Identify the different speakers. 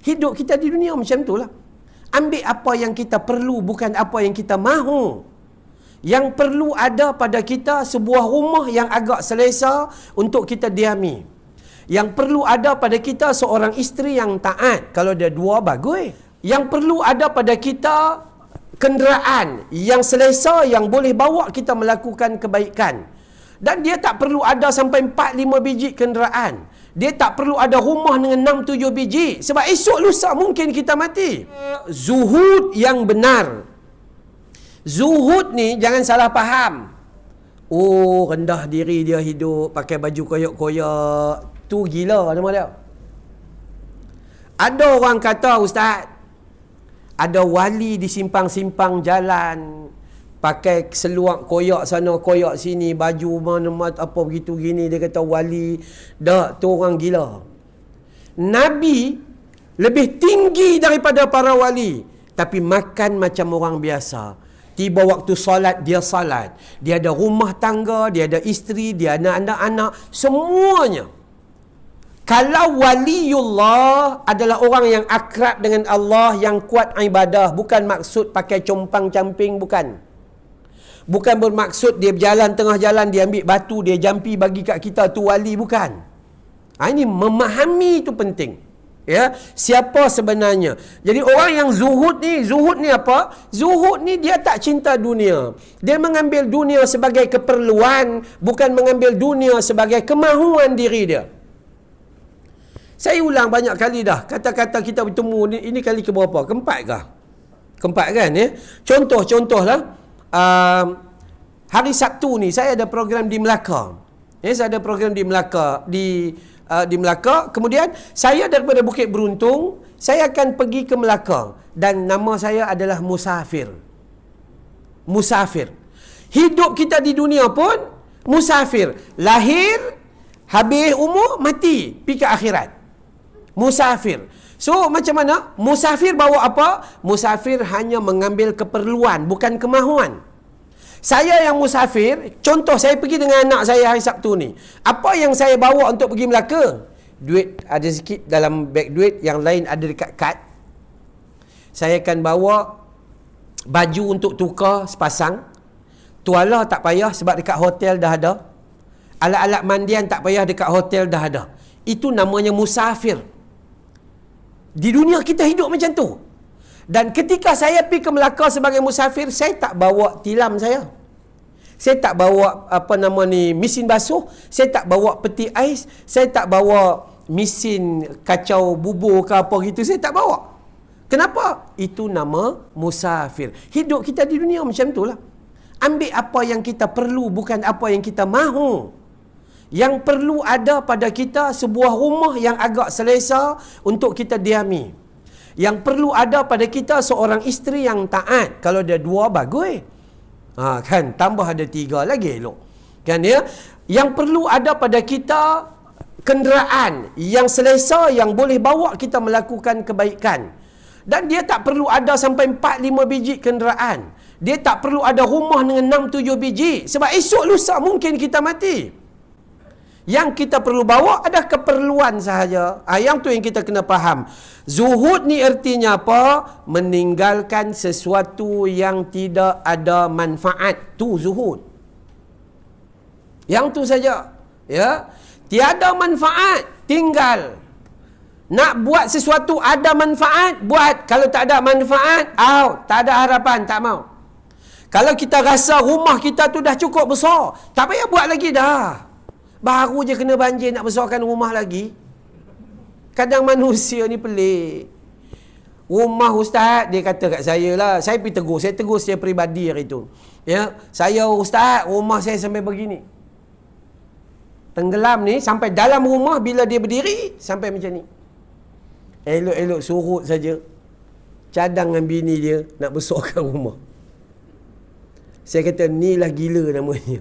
Speaker 1: Hidup kita di dunia macam tu lah. Ambil apa yang kita perlu, bukan apa yang kita mahu. Yang perlu ada pada kita sebuah rumah yang agak selesa untuk kita diami. Yang perlu ada pada kita seorang isteri yang taat. Kalau dia dua, bagus. Yang perlu ada pada kita kenderaan yang selesa, yang boleh bawa kita melakukan kebaikan. Dan dia tak perlu ada sampai 4-5 biji kenderaan. Dia tak perlu ada rumah dengan 6-7 biji. Sebab esok lusa mungkin kita mati. Zuhud yang benar. Zuhud ni jangan salah faham. Oh, rendah diri dia hidup, pakai baju koyak-koyak. Tu gila nama dia. Ada orang kata, Ustaz, ada wali di simpang-simpang jalan, pakai seluar koyak sana, koyak sini, baju mana apa begitu gini, dia kata wali. Dah, tu orang gila. Nabi lebih tinggi daripada para wali, tapi makan macam orang biasa. Tiba waktu solat, dia salat. Dia ada rumah tangga, dia ada isteri, dia ada anak-anak, semuanya. Kalau waliullah adalah orang yang akrab dengan Allah, yang kuat ibadah, bukan maksud pakai compang-camping, bukan. Bukan bermaksud dia berjalan tengah jalan, dia ambil batu, dia jampi bagi kat kita, tu wali, bukan. Ini memahami itu penting. Ya, siapa sebenarnya? Jadi orang yang zuhud ni apa? Zuhud ni dia tak cinta dunia. Dia mengambil dunia sebagai keperluan, bukan mengambil dunia sebagai kemahuan diri dia. Saya ulang banyak kali dah. Kata-kata kita bertemu ini kali ke berapa? Keempat kah? Keempat kan ya? Contohlah. Hari Sabtu ni saya ada program di Melaka. Saya ada program di Melaka, di Melaka. Kemudian saya daripada Bukit Beruntung, saya akan pergi ke Melaka, dan nama saya adalah musafir. Musafir. Hidup kita di dunia pun musafir. Lahir, habis umur, mati, pergi ke akhirat. Musafir. So macam mana? Musafir bawa apa? Musafir hanya mengambil keperluan, bukan kemahuan. Saya yang musafir, contoh saya pergi dengan anak saya hari Sabtu ni. Apa yang saya bawa untuk pergi Melaka? Duit ada sikit dalam beg duit, yang lain ada dekat kad. Saya akan bawa baju untuk tukar sepasang. Tuala tak payah sebab dekat hotel dah ada. Alat-alat mandian tak payah, dekat hotel dah ada. Itu namanya musafir. Di dunia kita hidup macam tu. Dan ketika saya pergi ke Melaka sebagai musafir, saya tak bawa tilam saya. Saya tak bawa mesin basuh, saya tak bawa peti ais, saya tak bawa mesin kacau bubur ke apa gitu, saya tak bawa. Kenapa? Itu nama musafir. Hidup kita di dunia macam itulah. Ambil apa yang kita perlu, bukan apa yang kita mahu. Yang perlu ada pada kita sebuah rumah yang agak selesa untuk kita diami. Yang perlu ada pada kita seorang isteri yang taat. Kalau dia dua, bagus. Kan, tambah ada 3 lagi elok. Kan ya? Yang perlu ada pada kita kenderaan yang selesa, yang boleh bawa kita melakukan kebaikan. Dan dia tak perlu ada sampai 4-5 biji kenderaan. Dia tak perlu ada rumah dengan 6-7 biji. Sebab esok lusa mungkin kita mati. Yang kita perlu bawa ada keperluan sahaja. Yang tu yang kita kena faham. Zuhud ni artinya apa? Meninggalkan sesuatu yang tidak ada manfaat. Tu zuhud. Yang tu saja. Ya. Tiada manfaat, tinggal. Nak buat sesuatu ada manfaat, buat. Kalau tak ada manfaat, out. Tak ada harapan, tak mau. Kalau kita rasa rumah kita tu dah cukup besar, tak payah buat lagi dah. Baru je kena banjir nak besarkan rumah lagi. Kadang manusia ni pelik. Rumah ustaz, dia kata kat saya lah. Saya pergi tegur. Saya tegur secara peribadi hari tu. Ya, saya ustaz, rumah saya sampai begini. Tenggelam ni sampai dalam rumah, bila dia berdiri sampai macam ni. Elok-elok surut saja. Cadang dengan bini dia nak besarkan rumah. Saya kata, ni lah gila namanya.